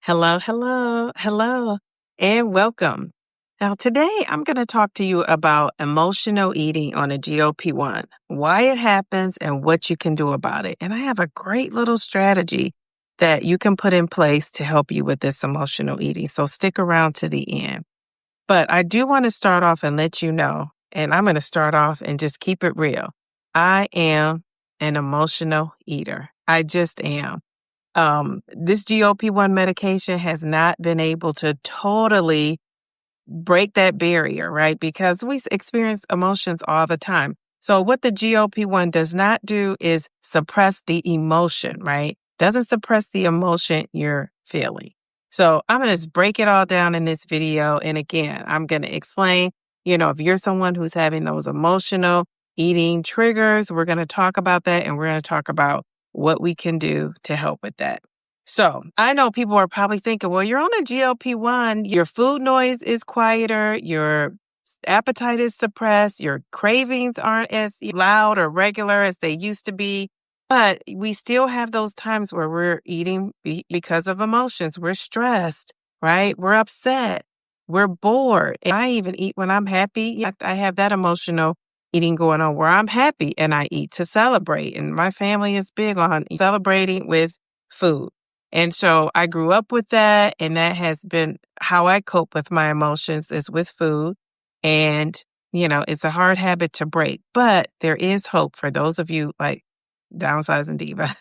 Hello, hello, hello, and welcome. Now, today I'm going to talk to you about emotional eating on a GLP-1, why it happens, and what you can do about it. And I have a great little strategy that you can put in place to help you with this emotional eating. So stick around to the end. But I do want to start off and let you know, and I'm going to start off and just keep it real. I am an emotional eater. I just am. This GLP-1 medication has not been able to totally break that barrier, right? Because we experience emotions all the time. So what the GLP-1 does not do is suppress the emotion, right? Doesn't suppress the emotion you're feeling. So I'm going to just break it all down in this video. And again, I'm going to explain, if you're someone who's having those emotional eating triggers, we're going to talk about that, and we're going to talk about what we can do to help with that. So I know people are probably thinking, well, you're on a GLP-1, your food noise is quieter, your appetite is suppressed, your cravings aren't as loud or regular as they used to be. But we still have those times where we're eating because of emotions. We're stressed, right? We're upset. We're bored. And I even eat when I'm happy. I have that emotional eating going on where I'm happy and I eat to celebrate. And my family is big on celebrating with food. And so I grew up with that, and that has been how I cope with my emotions is with food. And, it's a hard habit to break, but there is hope for those of you like Downsizing Diva.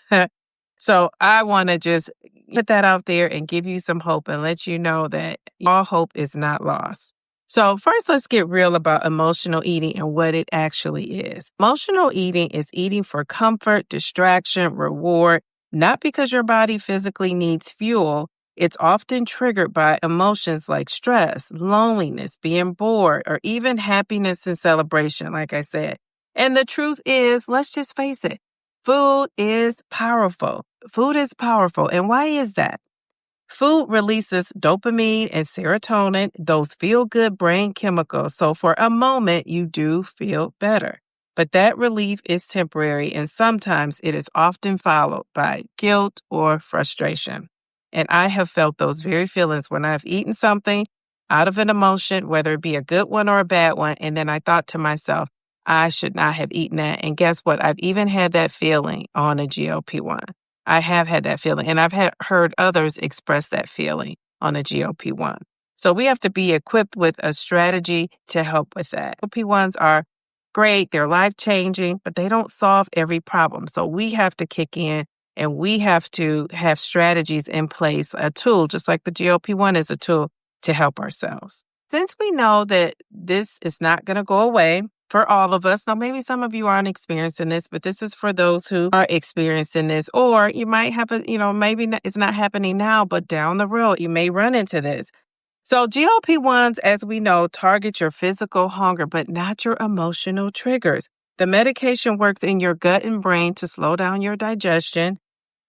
So I want to just put that out there and give you some hope and let you know that all hope is not lost. So first, let's get real about emotional eating and what it actually is. Emotional eating is eating for comfort, distraction, reward, not because your body physically needs fuel. It's often triggered by emotions like stress, loneliness, being bored, or even happiness and celebration, like I said. And the truth is, let's just face it, food is powerful. Food is powerful. And why is that? Food releases dopamine and serotonin, those feel-good brain chemicals. So for a moment, you do feel better. But that relief is temporary, and sometimes it is often followed by guilt or frustration. And I have felt those very feelings when I've eaten something out of an emotion, whether it be a good one or a bad one, and then I thought to myself, I should not have eaten that. And guess what? I've even had that feeling on a GLP-1. I have had that feeling, and I've heard others express that feeling on a GLP-1. So we have to be equipped with a strategy to help with that. GLP-1s are great, they're life-changing, but they don't solve every problem. So we have to kick in, and we have to have strategies in place, a tool, just like the GLP-1 is a tool to help ourselves. Since we know that this is not going to go away, for all of us. Now, maybe some of you aren't experiencing this, but this is for those who are experiencing this. Or you might have maybe it's not happening now, but down the road, you may run into this. So GLP-1s, as we know, target your physical hunger, but not your emotional triggers. The medication works in your gut and brain to slow down your digestion,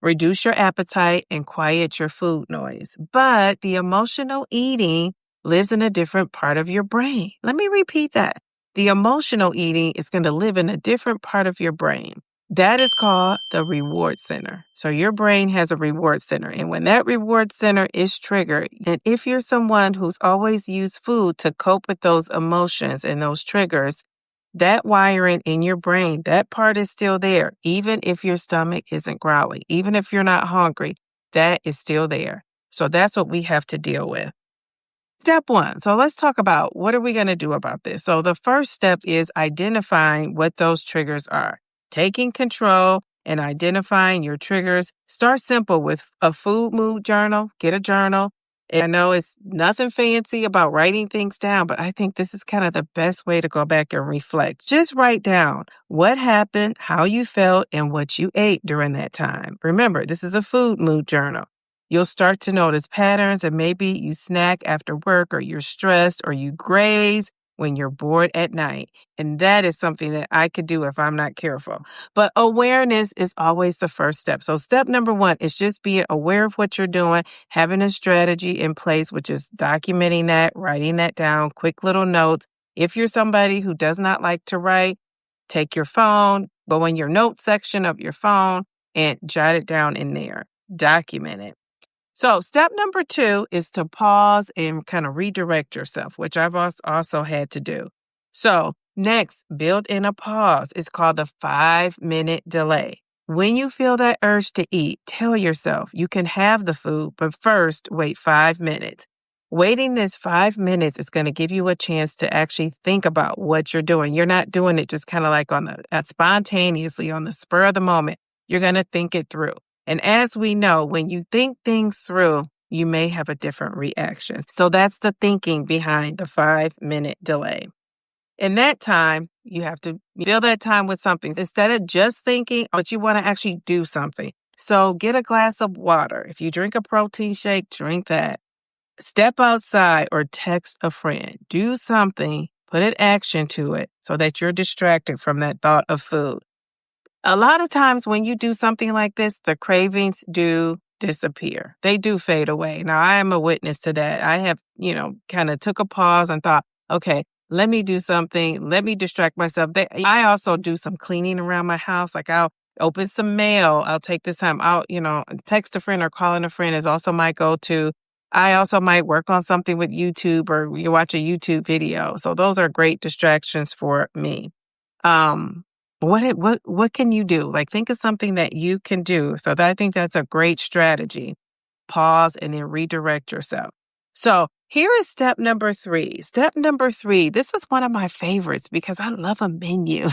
reduce your appetite, and quiet your food noise. But the emotional eating lives in a different part of your brain. Let me repeat that. The emotional eating is going to live in a different part of your brain. That is called the reward center. So your brain has a reward center. And when that reward center is triggered, and if you're someone who's always used food to cope with those emotions and those triggers, that wiring in your brain, that part is still there. Even if your stomach isn't growling, even if you're not hungry, that is still there. So that's what we have to deal with. Step one. So let's talk about what are we going to do about this. So the first step is identifying what those triggers are. Taking control and identifying your triggers. Start simple with a food mood journal. Get a journal. And I know it's nothing fancy about writing things down, but I think this is kind of the best way to go back and reflect. Just write down what happened, how you felt, and what you ate during that time. Remember, this is a food mood journal. You'll start to notice patterns, and maybe you snack after work, or you're stressed, or you graze when you're bored at night. And that is something that I could do if I'm not careful. But awareness is always the first step. So step number one is just being aware of what you're doing, having a strategy in place, which is documenting that, writing that down, quick little notes. If you're somebody who does not like to write, take your phone, go in your notes section of your phone and jot it down in there. Document it. So step number 2 is to pause and kind of redirect yourself, which I've also had to do. So next, build in a pause. It's called the 5-minute delay. When you feel that urge to eat, tell yourself you can have the food, but first wait 5 minutes. Waiting this 5 minutes is going to give you a chance to actually think about what you're doing. You're not doing it just kind of like spontaneously on the spur of the moment. You're going to think it through. And as we know, when you think things through, you may have a different reaction. So that's the thinking behind the 5-minute delay. In that time, you have to fill that time with something. Instead of just thinking, but you want to actually do something. So get a glass of water. If you drink a protein shake, drink that. Step outside or text a friend. Do something, put an action to it so that you're distracted from that thought of food. A lot of times when you do something like this, the cravings do disappear. They do fade away. Now, I am a witness to that. I have, kind of took a pause and thought, okay, let me do something. Let me distract myself. I also do some cleaning around my house. Like I'll open some mail. I'll take this time out, text a friend or calling a friend is also my go-to. I also might work on something with YouTube or you watch a YouTube video. So those are great distractions for me. What can you do? Like think of something that you can do. So I think that's a great strategy. Pause and then redirect yourself. So here is step number 3. Step number 3, this is one of my favorites because I love a menu.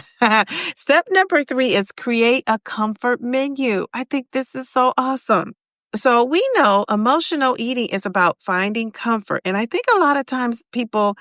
Step number 3 is create a comfort menu. I think this is so awesome. So we know emotional eating is about finding comfort. And I think a lot of times people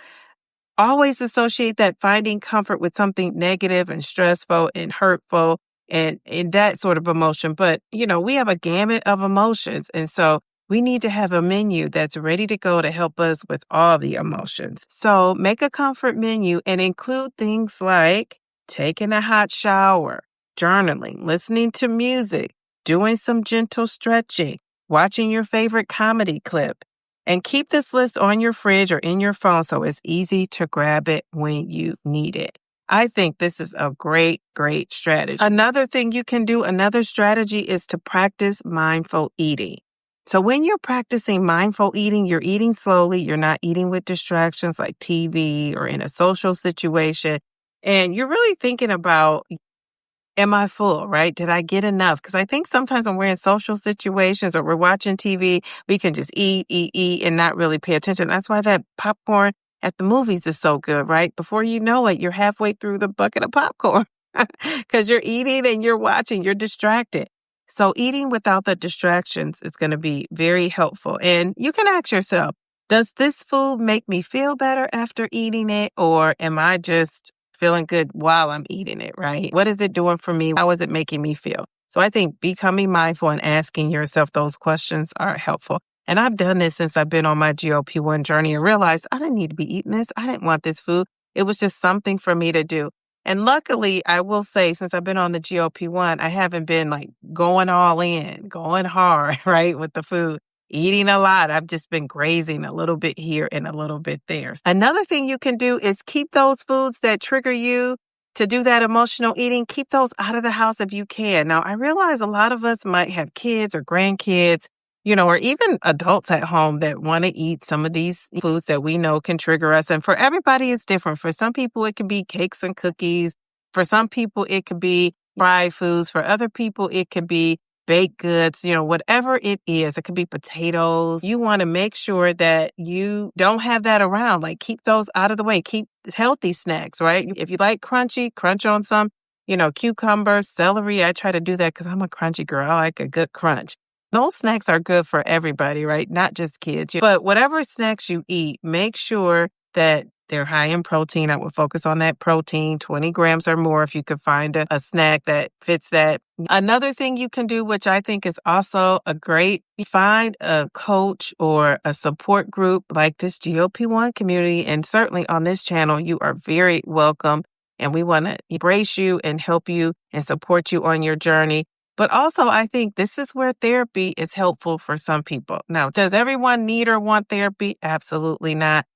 always associate that finding comfort with something negative and stressful and hurtful and that sort of emotion. But, we have a gamut of emotions. And so we need to have a menu that's ready to go to help us with all the emotions. So make a comfort menu and include things like taking a hot shower, journaling, listening to music, doing some gentle stretching, watching your favorite comedy clip. And keep this list on your fridge or in your phone so it's easy to grab it when you need it. I think this is a great, great strategy. Another thing you can do, another strategy is to practice mindful eating. So when you're practicing mindful eating, you're eating slowly. You're not eating with distractions like TV or in a social situation. And you're really thinking about, am I full, right? Did I get enough? Because I think sometimes when we're in social situations or we're watching TV, we can just eat, and not really pay attention. That's why that popcorn at the movies is so good, right? Before you know it, you're halfway through the bucket of popcorn because you're eating and you're watching, you're distracted. So eating without the distractions is going to be very helpful. And you can ask yourself, does this food make me feel better after eating it? Or am I just feeling good while I'm eating it, right? What is it doing for me? How is it making me feel? So I think becoming mindful and asking yourself those questions are helpful. And I've done this since I've been on my GLP-1 journey and realized I didn't need to be eating this. I didn't want this food. It was just something for me to do. And luckily, I will say, since I've been on the GLP-1, I haven't been like going all in, going hard, right, with the food, eating a lot. I've just been grazing a little bit here and a little bit there. Another thing you can do is keep those foods that trigger you to do that emotional eating, keep those out of the house if you can. Now, I realize a lot of us might have kids or grandkids, or even adults at home that want to eat some of these foods that we know can trigger us. And for everybody, it's different. For some people, it could be cakes and cookies. For some people, it could be fried foods. For other people, it could be baked goods, whatever it is. It could be potatoes. You want to make sure that you don't have that around. Like keep those out of the way. Keep healthy snacks, right? If you like crunchy, crunch on some, cucumbers, celery. I try to do that because I'm a crunchy girl. I like a good crunch. Those snacks are good for everybody, right? Not just kids. But whatever snacks you eat, make sure that they're high in protein. I would focus on that protein, 20 grams or more if you could find a snack that fits that. Another thing you can do, which I think is also find a coach or a support group like this GLP-1 community. And certainly on this channel, you are very welcome. And we want to embrace you and help you and support you on your journey. But also, I think this is where therapy is helpful for some people. Now, does everyone need or want therapy? Absolutely not.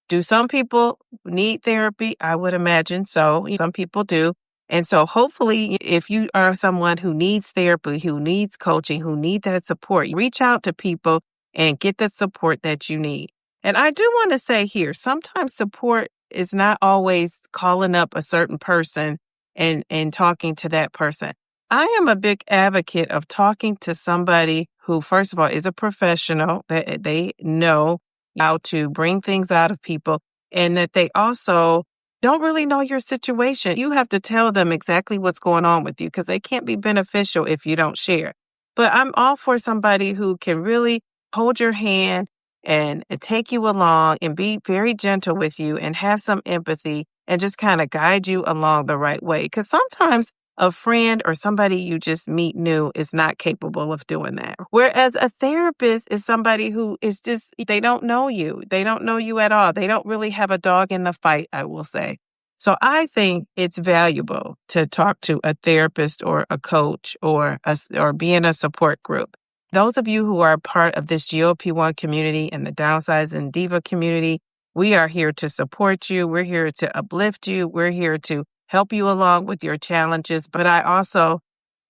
Do some people need therapy? I would imagine so. Some people do. And so hopefully, if you are someone who needs therapy, who needs coaching, who need that support, reach out to people and get the support that you need. And I do want to say here, sometimes support is not always calling up a certain person and talking to that person. I am a big advocate of talking to somebody who, first of all, is a professional, that they know how to bring things out of people, and that they also don't really know your situation. You have to tell them exactly what's going on with you because they can't be beneficial if you don't share. But I'm all for somebody who can really hold your hand and take you along and be very gentle with you and have some empathy and just kind of guide you along the right way. Because sometimes a friend or somebody you just meet new is not capable of doing that. Whereas a therapist is somebody who is just, they don't know you. They don't know you at all. They don't really have a dog in the fight, I will say. So I think it's valuable to talk to a therapist or a coach or be in a support group. Those of you who are a part of this GLP-1 community and the Downsizing Diva community, we are here to support you. We're here to uplift you. We're here to help you along with your challenges. But I also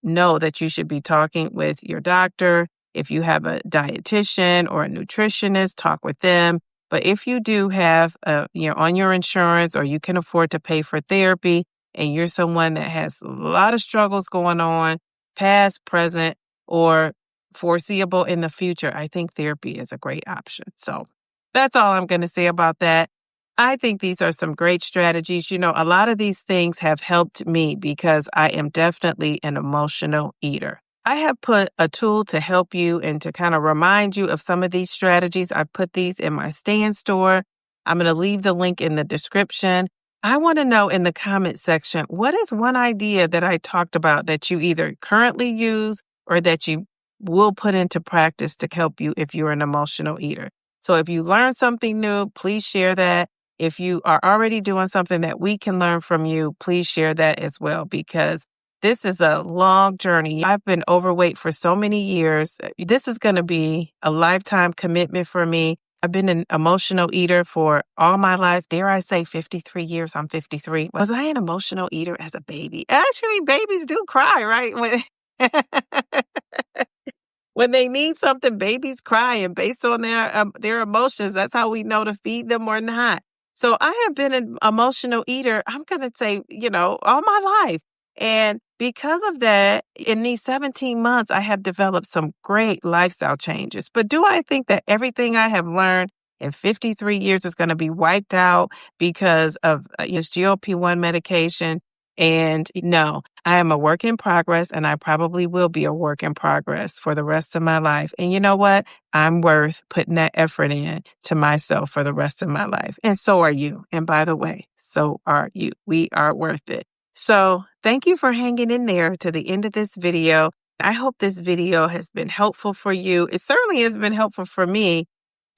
know that you should be talking with your doctor. If you have a dietitian or a nutritionist, talk with them. But if you do have, on your insurance or you can afford to pay for therapy and you're someone that has a lot of struggles going on, past, present, or foreseeable in the future, I think therapy is a great option. So that's all I'm going to say about that. I think these are some great strategies. A lot of these things have helped me because I am definitely an emotional eater. I have put a tool to help you and to kind of remind you of some of these strategies. I put these in my stand store. I'm going to leave the link in the description. I want to know in the comment section, what is one idea that I talked about that you either currently use or that you will put into practice to help you if you're an emotional eater? So if you learn something new, please share that. If you are already doing something that we can learn from you, please share that as well, because this is a long journey. I've been overweight for so many years. This is going to be a lifetime commitment for me. I've been an emotional eater for all my life. Dare I say 53 years? I'm 53. Was I an emotional eater as a baby? Actually, babies do cry, right? When they need something, babies cry, and based on their emotions, that's how we know to feed them or not. So I have been an emotional eater, I'm going to say, all my life. And because of that, in these 17 months, I have developed some great lifestyle changes. But do I think that everything I have learned in 53 years is going to be wiped out because of this GLP-1 medication? And no, I am a work in progress, and I probably will be a work in progress for the rest of my life. And you know what? I'm worth putting that effort in to myself for the rest of my life. And so are you. And by the way, so are you. We are worth it. So thank you for hanging in there to the end of this video. I hope this video has been helpful for you. It certainly has been helpful for me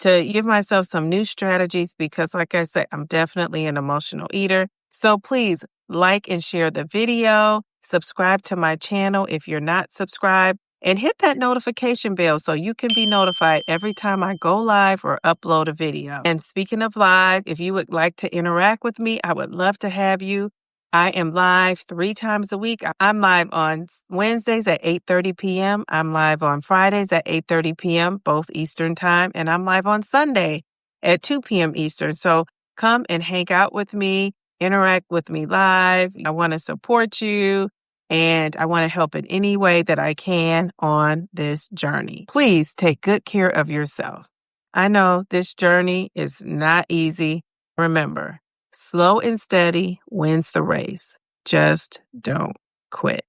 to give myself some new strategies because, like I said, I'm definitely an emotional eater. So please like and share the video, subscribe to my channel if you're not subscribed, and hit that notification bell so you can be notified every time I go live or upload a video. And speaking of live, if you would like to interact with me, I would love to have you. I am live 3 times a week. I'm live on Wednesdays at 8:30 p.m. I'm live on Fridays at 8:30 p.m., both Eastern time. And I'm live on Sunday at 2 p.m. Eastern. So come and hang out with me, interact with me live. I want to support you, and I want to help in any way that I can on this journey. Please take good care of yourself. I know this journey is not easy. Remember, slow and steady wins the race. Just don't quit.